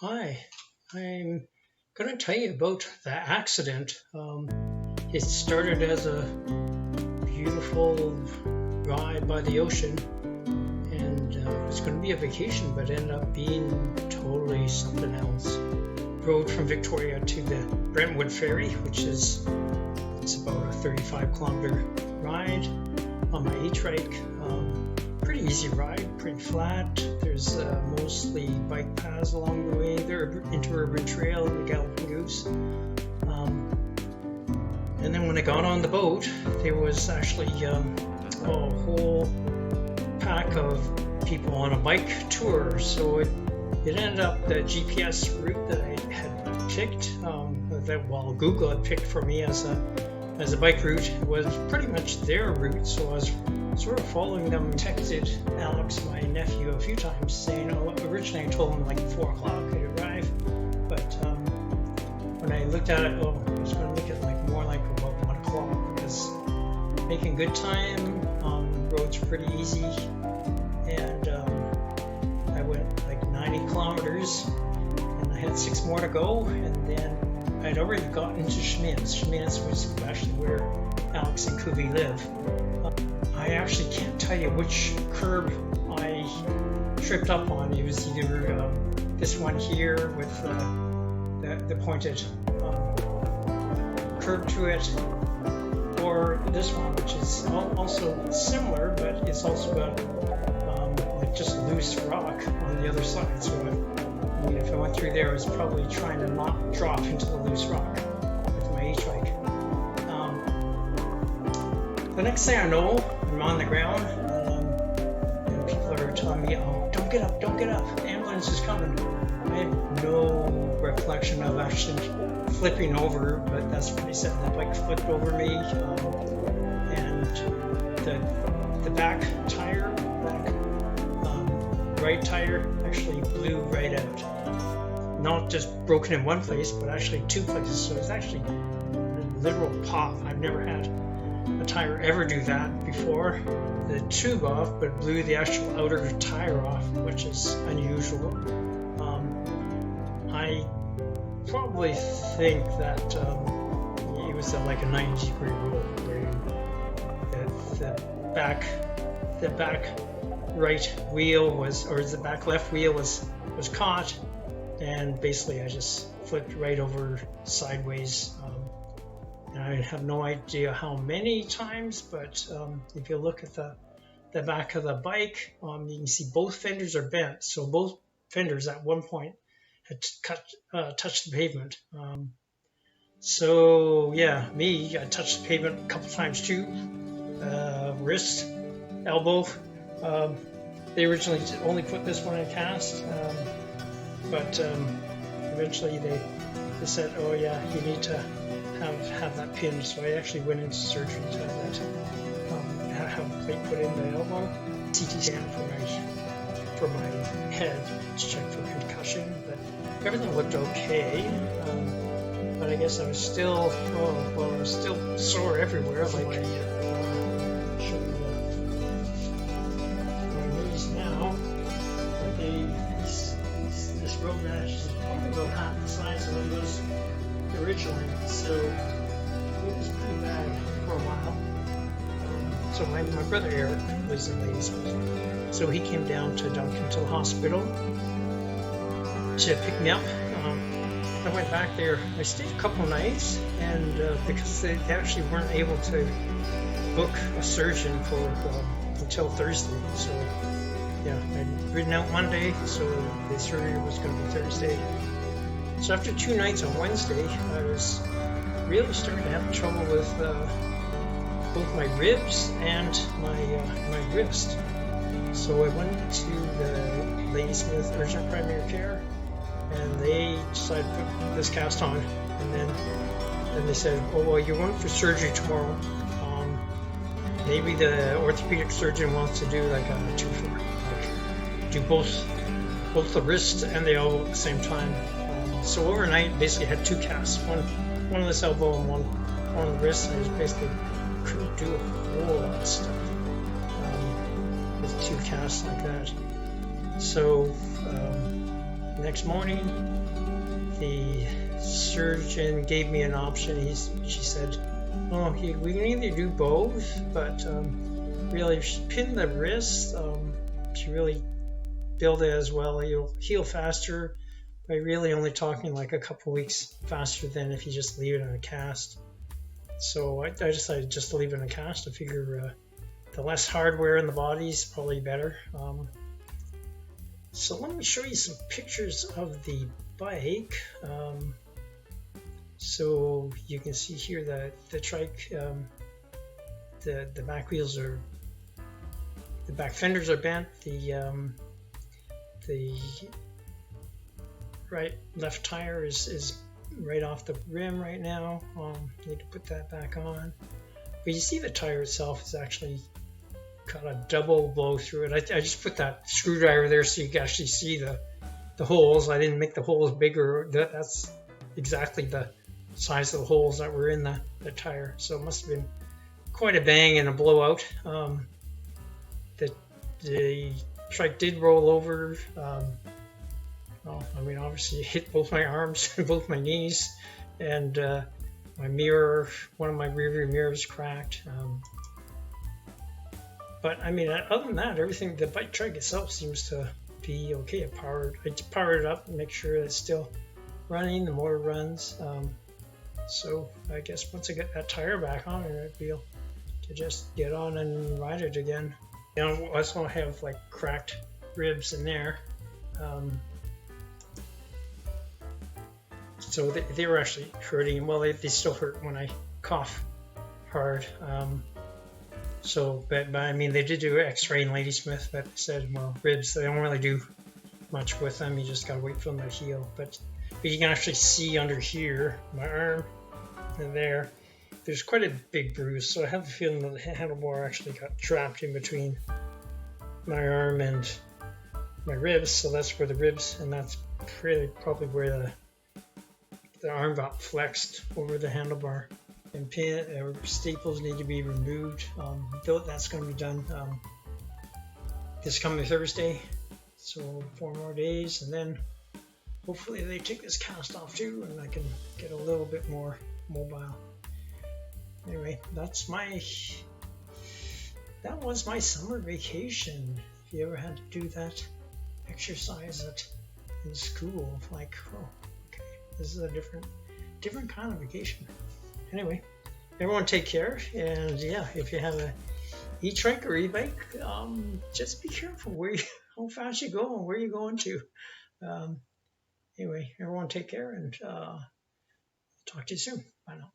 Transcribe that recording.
Hi, I'm going to tell you about the accident. It started as a beautiful ride by the ocean, and it was going to be a vacation, but ended up being totally something else. Rode from Victoria to the Brentwood Ferry, which is it's about a 35-kilometer ride on my eTrike. Pretty easy ride, pretty flat. There's mostly bike paths along the way. There are interurban trail, the Galloping Goose. And then when I got on the boat, there was actually a whole pack of people on a bike tour. So it ended up the GPS route that I had picked, Google had picked for me as a bike route, was pretty much their route. So I was sort of following them. Texted Alex, my nephew, a few times saying, originally I told him like 4 o'clock I'd arrive, but when I looked at it, I was going to make it like more like about 1 o'clock, because making good time, road's pretty easy, and I went like 90 kilometers, and I had 6 more to go, and then I'd already gotten to Schmidt's. Schmidt's was actually where Alex and Kuvi live. I actually can't tell you which curb I tripped up on. It was either this one here with the pointed curb to it, or this one, which is also similar, but it's also got like just loose rock on the other side. So if I went through there, I was probably trying to not drop into the loose rock with my eTrike. The next thing I know, I'm on the ground, and people are telling me, "Oh, don't get up, the ambulance is coming." I have no recollection of actually flipping over, but that's pretty sad. The bike flipped over me, and the back right tire actually blew right out. Not just broken in one place, but actually 2 places. So it's actually a literal pop. I've never had a tire ever do that before. The tube off, but blew the actual outer tire off, which is unusual. I probably think that it was like a 90-degree roll, where the back right wheel the back left wheel was caught, and basically I just flipped right over sideways. And I have no idea how many times, but if you look at the back of the bike, you can see both fenders are bent. So both fenders at one point had touched the pavement. So yeah, I touched the pavement a couple times too. Wrist, elbow. They originally only put this one in cast, but eventually they said, "Oh yeah, you need to have that pinned." So I actually went into surgery to have a plate put in the elbow, CT scan for my head to check for concussion, but everything looked okay. But I guess I was still sore everywhere. Like show you my knees now. This road rash is probably about half the size of it was originally, so it was pretty bad for a while. So my brother Eric lives in Ladysmith, so he came down to Duncanville Hospital to pick me up. I went back there. I stayed a couple nights, and because they actually weren't able to book a surgeon until Thursday, so yeah, I'd ridden out Monday, so the surgery was going to be Thursday. So after 2 nights on Wednesday, I was really starting to have trouble with both my ribs and my wrist. So I went to the Ladysmith Urgent Primary Care, and they decided to put this cast on. And then they said, "Oh well, you're going for surgery tomorrow. Maybe the orthopedic surgeon wants to do like a 2-for, like do both the wrist and the elbow at the same time." So overnight, basically had 2 casts, one on this elbow and one on the wrist. I just basically couldn't do a whole lot of stuff with 2 casts like that. So next morning, the surgeon gave me an option. She said, "Oh, we can either do both, but really, if you pin the wrist, if you really build it as well, you'll heal faster. By really only talking like a couple weeks faster than if you just leave it in a cast." So I decided just to leave it in a cast. I figure the less hardware in the body is probably better. So let me show you some pictures of the bike. So you can see here that the trike, the back wheels are, the back fenders are bent. The left tire is right off the rim right now. Need to put that back on. But you see the tire itself is actually got a double blow through it. I just put that screwdriver there so you can actually see the holes. I didn't make the holes bigger. That's exactly the size of the holes that were in the tire. So it must have been quite a bang and a blowout. The trike did roll over. Well, I mean, obviously it hit both my arms and both my knees, and my mirror, one of my rearview mirrors cracked. But I mean, other than that, everything, the bike trike itself seems to be okay. I powered it up and make sure it's still running. The motor runs. So I guess once I get that tire back on, I'd be able to just get on and ride it again. You know, I also have like cracked ribs in there. So they were actually hurting. Well, they still hurt when I cough hard. But I mean, they did do an X-ray in Ladysmith, but said, well, ribs, they don't really do much with them. You just gotta wait for them to heal. But you can actually see under here, my arm, and there's quite a big bruise. So I have a feeling that the handlebar actually got trapped in between my arm and my ribs. So that's where the ribs, and that's probably where the arm got flexed over the handlebar. And staples need to be removed. Though that's going to be done this coming Thursday. So 4 more days, and then hopefully they take this cast off too, and I can get a little bit more mobile. Anyway, that was my summer vacation. If you ever had to do that exercise in school, like, oh, okay, this is a different kind of vacation. Anyway, everyone take care, and yeah, if you have a eTrike or e-bike, just be careful how fast you go and where you're going to. Anyway, everyone take care, and talk to you soon. Bye now.